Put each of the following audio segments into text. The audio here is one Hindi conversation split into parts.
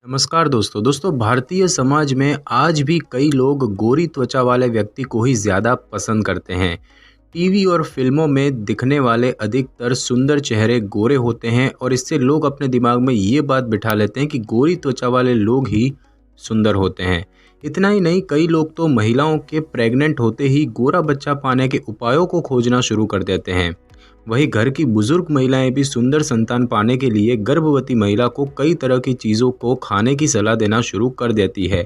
नमस्कार दोस्तों भारतीय समाज में आज भी कई लोग गोरी त्वचा वाले व्यक्ति को ही ज़्यादा पसंद करते हैं। टीवी और फिल्मों में दिखने वाले अधिकतर सुंदर चेहरे गोरे होते हैं और इससे लोग अपने दिमाग में ये बात बिठा लेते हैं कि गोरी त्वचा वाले लोग ही सुंदर होते हैं। इतना ही नहीं, कई लोग तो महिलाओं के प्रेग्नेंट होते ही गोरा बच्चा पाने के उपायों को खोजना शुरू कर देते हैं। वहीं घर की बुजुर्ग महिलाएं भी सुंदर संतान पाने के लिए गर्भवती महिला को कई तरह की चीज़ों को खाने की सलाह देना शुरू कर देती है।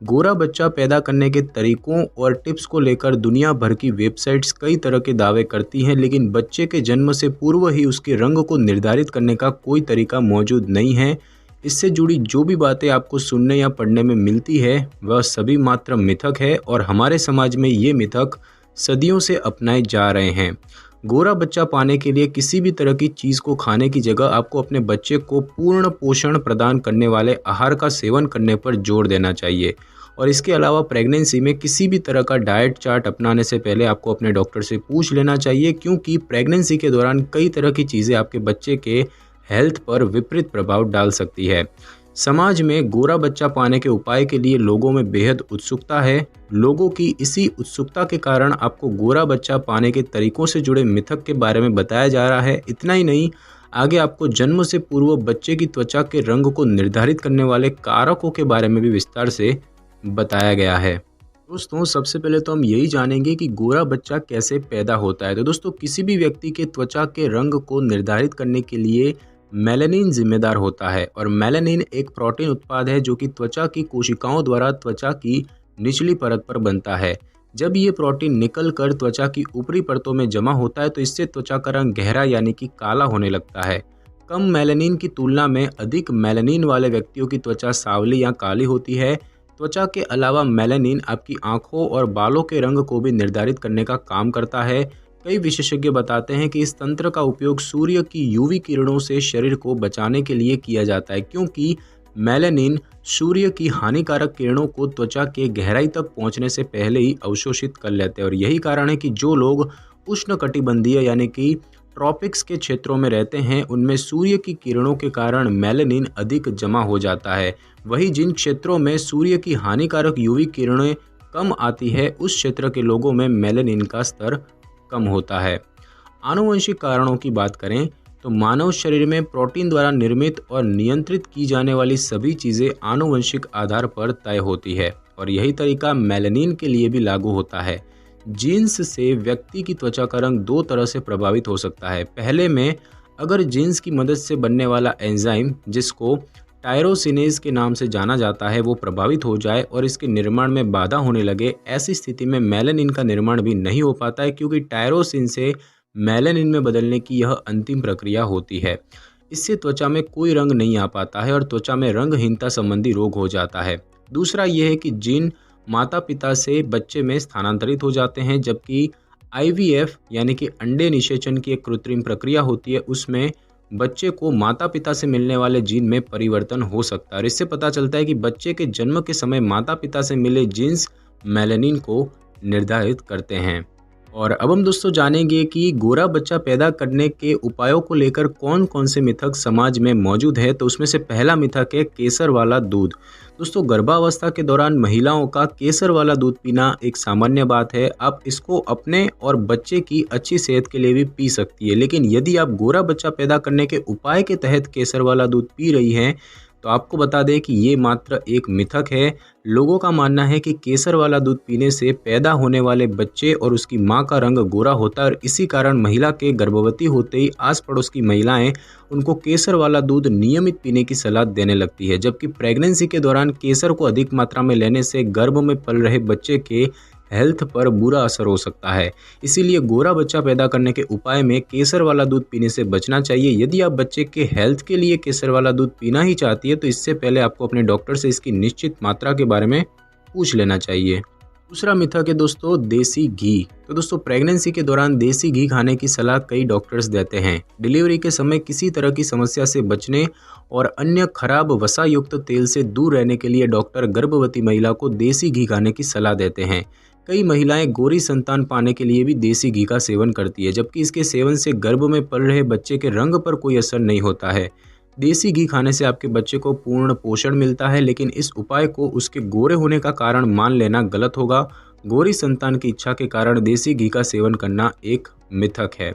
गोरा बच्चा पैदा करने के तरीकों और टिप्स को लेकर दुनिया भर की वेबसाइट्स कई तरह के दावे करती हैं, लेकिन बच्चे के जन्म से पूर्व ही उसके रंग को निर्धारित करने का कोई तरीका मौजूद नहीं है। इससे जुड़ी जो भी बातें आपको सुनने या पढ़ने में मिलती है वह सभी मात्र मिथक है और हमारे समाज में ये मिथक सदियों से अपनाए जा रहे हैं। गोरा बच्चा पाने के लिए किसी भी तरह की चीज़ को खाने की जगह आपको अपने बच्चे को पूर्ण पोषण प्रदान करने वाले आहार का सेवन करने पर जोर देना चाहिए। और इसके अलावा प्रेगनेंसी में किसी भी तरह का डाइट चार्ट अपनाने से पहले आपको अपने डॉक्टर से पूछ लेना चाहिए, क्योंकि प्रेगनेंसी के दौरान कई तरह की चीज़ें आपके बच्चे के हेल्थ पर विपरीत प्रभाव डाल सकती है। समाज में गोरा बच्चा पाने के उपाय के लिए लोगों में बेहद उत्सुकता है। लोगों की इसी उत्सुकता के कारण आपको गोरा बच्चा पाने के तरीकों से जुड़े मिथक के बारे में बताया जा रहा है। इतना ही नहीं, आगे आपको जन्म से पूर्व बच्चे की त्वचा के रंग को निर्धारित करने वाले कारकों के बारे में भी विस्तार से बताया गया है। दोस्तों, सबसे पहले तो हम यही जानेंगे कि गोरा बच्चा कैसे पैदा होता है। तो दोस्तों, किसी भी व्यक्ति के त्वचा के रंग को निर्धारित करने के लिए मेलानिन जिम्मेदार होता है और मेलानिन एक प्रोटीन उत्पाद है जो कि त्वचा की कोशिकाओं द्वारा त्वचा की निचली परत पर बनता है। जब ये प्रोटीन निकल कर त्वचा की ऊपरी परतों में जमा होता है तो इससे त्वचा का रंग गहरा यानी कि काला होने लगता है। कम मेलानिन की तुलना में अधिक मेलानिन वाले व्यक्तियों की त्वचा सांवली या काली होती है। त्वचा के अलावा मेलानिन आपकी आंखों और बालों के रंग को भी निर्धारित करने का काम करता है। कई विशेषज्ञ बताते हैं कि इस तंत्र का उपयोग सूर्य की यूवी किरणों से शरीर को बचाने के लिए किया जाता है, क्योंकि मेलानिन सूर्य की हानिकारक किरणों को त्वचा के गहराई तक पहुंचने से पहले ही अवशोषित कर लेते हैं। और यही कारण है कि जो लोग उष्णकटिबंधीय यानी कि ट्रॉपिक्स के क्षेत्रों में रहते हैं उनमें सूर्य की किरणों के कारण मेलानिन अधिक जमा हो जाता है। वहीं जिन क्षेत्रों में सूर्य की हानिकारक यूवी किरणें कम आती है उस क्षेत्र के लोगों में मेलानिन का स्तर कम होता है। आनुवंशिक कारणों की बात करें तो मानव शरीर में प्रोटीन द्वारा निर्मित और नियंत्रित की जाने वाली सभी चीज़ें आनुवंशिक आधार पर तय होती है और यही तरीका मेलानिन के लिए भी लागू होता है। जीन्स से व्यक्ति की त्वचा का रंग दो तरह से प्रभावित हो सकता है। पहले में, अगर जीन्स की मदद से बनने वाला एंजाइम जिसको टायरोसिनेज के नाम से जाना जाता है वो प्रभावित हो जाए और इसके निर्माण में बाधा होने लगे, ऐसी स्थिति में मेलानिन का निर्माण भी नहीं हो पाता है, क्योंकि टायरोसिन से मेलानिन में बदलने की यह अंतिम प्रक्रिया होती है। इससे त्वचा में कोई रंग नहीं आ पाता है और त्वचा में रंगहीनता संबंधी रोग हो जाता है। दूसरा यह है कि जीन माता पिता से बच्चे में स्थानांतरित हो जाते हैं, जबकि IVF यानी कि अंडे निषेचन की एक कृत्रिम प्रक्रिया होती है, उसमें बच्चे को माता पिता से मिलने वाले जीन में परिवर्तन हो सकता है और इससे पता चलता है कि बच्चे के जन्म के समय माता पिता से मिले जीन्स मेलानिन को निर्धारित करते हैं। और अब हम दोस्तों जानेंगे कि गोरा बच्चा पैदा करने के उपायों को लेकर कौन कौन से मिथक समाज में मौजूद है। तो उसमें से पहला मिथक है केसर वाला दूध। दोस्तों, गर्भावस्था के दौरान महिलाओं का केसर वाला दूध पीना एक सामान्य बात है। आप इसको अपने और बच्चे की अच्छी सेहत के लिए भी पी सकती है, लेकिन यदि आप गोरा बच्चा पैदा करने के उपाय के तहत केसर वाला दूध पी रही हैं तो आपको बता दें कि ये मात्र एक मिथक है। लोगों का मानना है कि केसर वाला दूध पीने से पैदा होने वाले बच्चे और उसकी मां का रंग गोरा होता है और इसी कारण महिला के गर्भवती होते ही आस पड़ोस की महिलाएं उनको केसर वाला दूध नियमित पीने की सलाह देने लगती है। जबकि प्रेगनेंसी के दौरान केसर को अधिक मात्रा में लेने से गर्भ में पल रहे बच्चे के हेल्थ पर बुरा असर हो सकता है। इसीलिए गोरा बच्चा पैदा करने के उपाय में केसर वाला दूध पीने से बचना चाहिए। यदि आप बच्चे के हेल्थ के लिए केसर वाला दूध पीना ही चाहती है तो इससे पहले आपको अपने डॉक्टर से इसकी निश्चित मात्रा के बारे में पूछ लेना चाहिए। दूसरा मिथक है दोस्तों देसी घी। तो दोस्तों, प्रेगनेंसी के दौरान देसी घी खाने की सलाह कई डॉक्टर्स देते हैं। डिलीवरी के समय किसी तरह की समस्या से बचने और अन्य खराब वसा युक्त तेल से दूर रहने के लिए डॉक्टर गर्भवती महिला को देसी घी खाने की सलाह देते हैं। कई महिलाएं गोरी संतान पाने के लिए भी देसी घी का सेवन करती है, जबकि इसके सेवन से गर्भ में पल रहे बच्चे के रंग पर कोई असर नहीं होता है। देसी घी खाने से आपके बच्चे को पूर्ण पोषण मिलता है, लेकिन इस उपाय को उसके गोरे होने का कारण मान लेना गलत होगा। गोरी संतान की इच्छा के कारण देसी घी का सेवन करना एक मिथक है।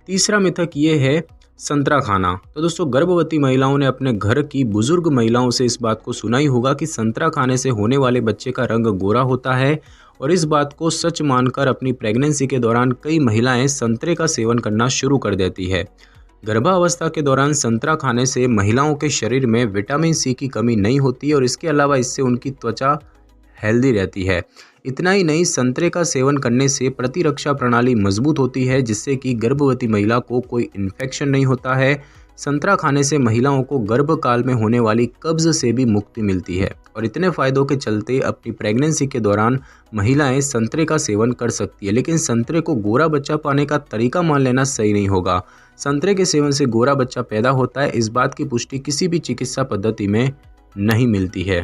तीसरा मिथक ये है संतरा खाना। तो दोस्तों, गर्भवती महिलाओं ने अपने घर की बुजुर्ग महिलाओं से इस बात को सुना ही होगा कि संतरा खाने से होने वाले बच्चे का रंग गोरा होता है, और इस बात को सच मानकर अपनी प्रेगनेंसी के दौरान कई महिलाएं संतरे का सेवन करना शुरू कर देती है। गर्भावस्था के दौरान संतरा खाने से महिलाओं के शरीर में विटामिन सी की कमी नहीं होती और इसके अलावा इससे उनकी त्वचा हेल्दी रहती है। इतना ही नहीं, संतरे का सेवन करने से प्रतिरक्षा प्रणाली मजबूत होती है, जिससे कि गर्भवती महिला को कोई इन्फेक्शन नहीं होता है। संतरा खाने से महिलाओं को गर्भकाल में होने वाली कब्ज से भी मुक्ति मिलती है, और इतने फायदों के चलते अपनी प्रेगनेंसी के दौरान महिलाएं संतरे का सेवन कर सकती है। लेकिन संतरे को गोरा बच्चा पाने का तरीका मान लेना सही नहीं होगा। संतरे के सेवन से गोरा बच्चा पैदा होता है, इस बात की पुष्टि किसी भी चिकित्सा पद्धति में नहीं मिलती है।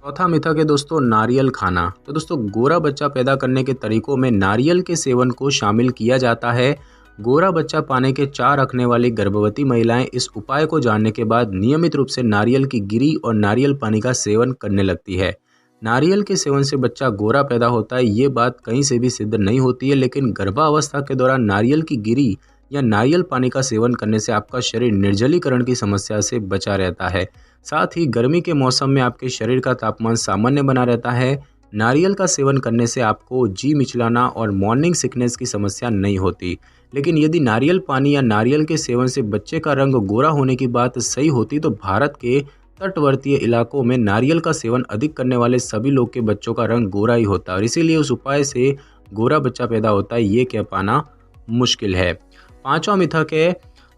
चौथा मिथक है दोस्तों, नारियल खाना। तो दोस्तों, गोरा बच्चा पैदा करने के तरीकों में नारियल के सेवन को शामिल किया जाता है। गोरा बच्चा पाने के चाह रखने वाली गर्भवती महिलाएं इस उपाय को जानने के बाद नियमित रूप से नारियल की गिरी और नारियल पानी का सेवन करने लगती है। नारियल के सेवन से बच्चा गोरा पैदा होता है, ये बात कहीं से भी सिद्ध नहीं होती है, लेकिन गर्भावस्था के दौरान नारियल की गिरी या नारियल पानी का सेवन करने से आपका शरीर निर्जलीकरण की समस्या से बचा रहता है। साथ ही गर्मी के मौसम में आपके शरीर का तापमान सामान्य बना रहता है। नारियल का सेवन करने से आपको जी मिचलाना और मॉर्निंग सिकनेस की समस्या नहीं होती। लेकिन यदि नारियल पानी या नारियल के सेवन से बच्चे का रंग गोरा होने की बात सही होती, तो भारत के तटवर्तीय इलाकों में नारियल का सेवन अधिक करने वाले सभी लोग के बच्चों का रंग गोरा ही होता है, और इसीलिए उस उपाय से गोरा बच्चा पैदा होता है, ये कह पाना मुश्किल है। पांचवा मिथक है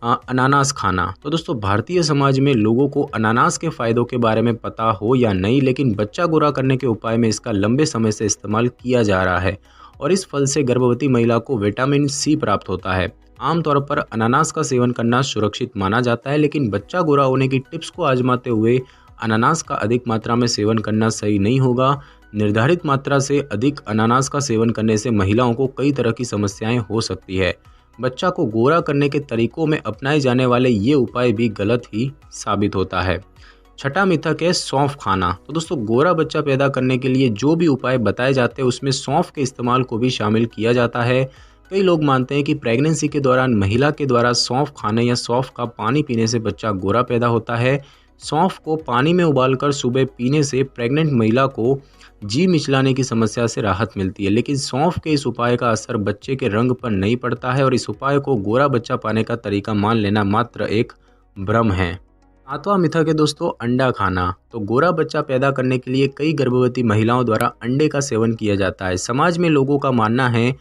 अनानास खाना। तो दोस्तों, भारतीय समाज में लोगों को अनानास के फायदों के बारे में पता हो या नहीं, लेकिन बच्चा गोरा करने के उपाय में इसका लंबे समय से इस्तेमाल किया जा रहा है, और इस फल से गर्भवती महिला को विटामिन सी प्राप्त होता है। आमतौर पर अनानास का सेवन करना सुरक्षित माना जाता है, लेकिन बच्चा गोरा होने की टिप्स को आजमाते हुए अनानास का अधिक मात्रा में सेवन करना सही नहीं होगा। निर्धारित मात्रा से अधिक अनानास का सेवन करने से महिलाओं को कई तरह की समस्याएं हो सकती है। बच्चा को गोरा करने के तरीकों में अपनाए जाने वाले ये उपाय भी गलत ही साबित होता है। छठा मिथक है सौंफ खाना। तो दोस्तों, गोरा बच्चा पैदा करने के लिए जो भी उपाय बताए जाते हैं उसमें सौंफ के इस्तेमाल को भी शामिल किया जाता है। कई लोग मानते हैं कि प्रेगनेंसी के दौरान महिला के द्वारा सौंफ खाने या सौंफ का पानी पीने से बच्चा गोरा पैदा होता है। सौंफ को पानी में उबालकर सुबह पीने से प्रेग्नेंट महिला को जी मिचलाने की समस्या से राहत मिलती है, लेकिन सौंफ के इस उपाय का असर बच्चे के रंग पर नहीं पड़ता है, और इस उपाय को गोरा बच्चा पाने का तरीका मान लेना मात्र एक भ्रम है। सातवां मिथक है दोस्तों, अंडा खाना। तो गोरा बच्चा पैदा करने के लिए कई गर्भवती महिलाओं द्वारा अंडे का सेवन किया जाता है। समाज में लोगों का मानना है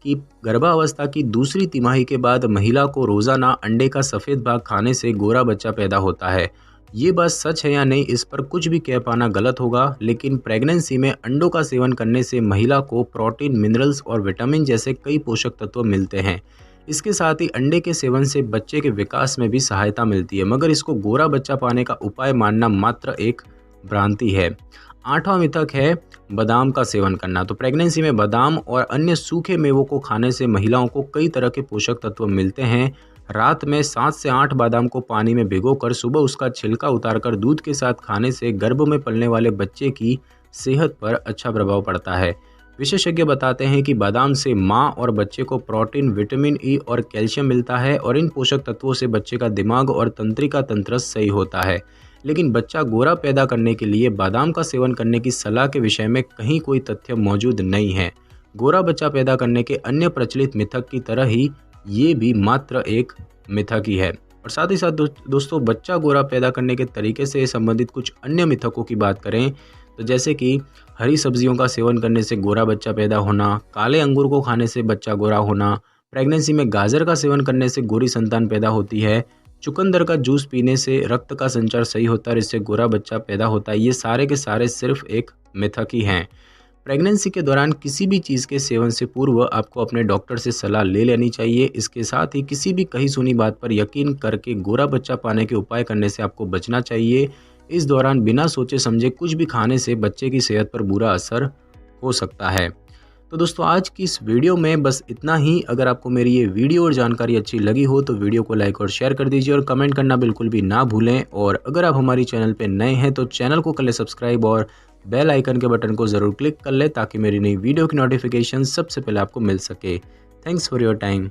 कि गर्भावस्था की दूसरी तिमाही के बाद महिला को रोजाना अंडे का सफ़ेद भाग खाने से गोरा बच्चा पैदा होता है। ये बात सच है या नहीं, इस पर कुछ भी कह पाना गलत होगा, लेकिन प्रेगनेंसी में अंडों का सेवन करने से महिला को प्रोटीन, मिनरल्स और विटामिन जैसे कई पोषक तत्व मिलते हैं। इसके साथ ही अंडे के सेवन से बच्चे के विकास में भी सहायता मिलती है, मगर इसको गोरा बच्चा पाने का उपाय मानना मात्र एक भ्रांति है। आठवां मिथक है बादाम का सेवन करना। तो प्रेगनेंसी में बादाम और अन्य सूखे मेवों को खाने से महिलाओं को कई तरह के पोषक तत्व मिलते हैं। रात में 7 से 8 बादाम को पानी में भिगोकर सुबह उसका छिलका उतारकर दूध के साथ खाने से गर्भ में पलने वाले बच्चे की सेहत पर अच्छा प्रभाव पड़ता है। विशेषज्ञ बताते हैं कि बादाम से माँ और बच्चे को प्रोटीन, विटामिन ई और कैल्शियम मिलता है, और इन पोषक तत्वों से बच्चे का दिमाग और तंत्रिका तंत्र सही होता है। लेकिन बच्चा गोरा पैदा करने के लिए बादाम का सेवन करने की सलाह के विषय में कहीं कोई तथ्य मौजूद नहीं है। गोरा बच्चा पैदा करने के अन्य प्रचलित मिथक की तरह ही ये भी मात्र एक मिथक ही है। और साथ ही साथ दोस्तों, बच्चा गोरा पैदा करने के तरीके से संबंधित कुछ अन्य मिथकों की बात करें तो जैसे कि हरी सब्जियों का सेवन करने से गोरा बच्चा पैदा होना, काले अंगूर को खाने से बच्चा गोरा होना, प्रेगनेंसी में गाजर का सेवन करने से गोरी संतान पैदा होती है, चुकंदर का जूस पीने से रक्त का संचार सही होता है और इससे गोरा बच्चा पैदा होता है, ये सारे के सारे सिर्फ एक मिथक ही हैं। प्रेगनेंसी के दौरान किसी भी चीज़ के सेवन से पूर्व आपको अपने डॉक्टर से सलाह ले लेनी चाहिए। इसके साथ ही किसी भी कही सुनी बात पर यकीन करके गोरा बच्चा पाने के उपाय करने से आपको बचना चाहिए। इस दौरान बिना सोचे समझे कुछ भी खाने से बच्चे की सेहत पर बुरा असर हो सकता है। तो दोस्तों आज की इस वीडियो में बस इतना ही। अगर आपको मेरी ये वीडियो और जानकारी अच्छी लगी हो तो वीडियो को लाइक और शेयर कर दीजिए और कमेंट करना बिल्कुल भी ना भूलें। और अगर आप हमारी चैनल पे नए हैं तो चैनल को कर लें सब्सक्राइब और बेल आइकन के बटन को ज़रूर क्लिक कर लें ताकि मेरी नई वीडियो की नोटिफिकेशन सबसे पहले आपको मिल सके। Thanks for your time.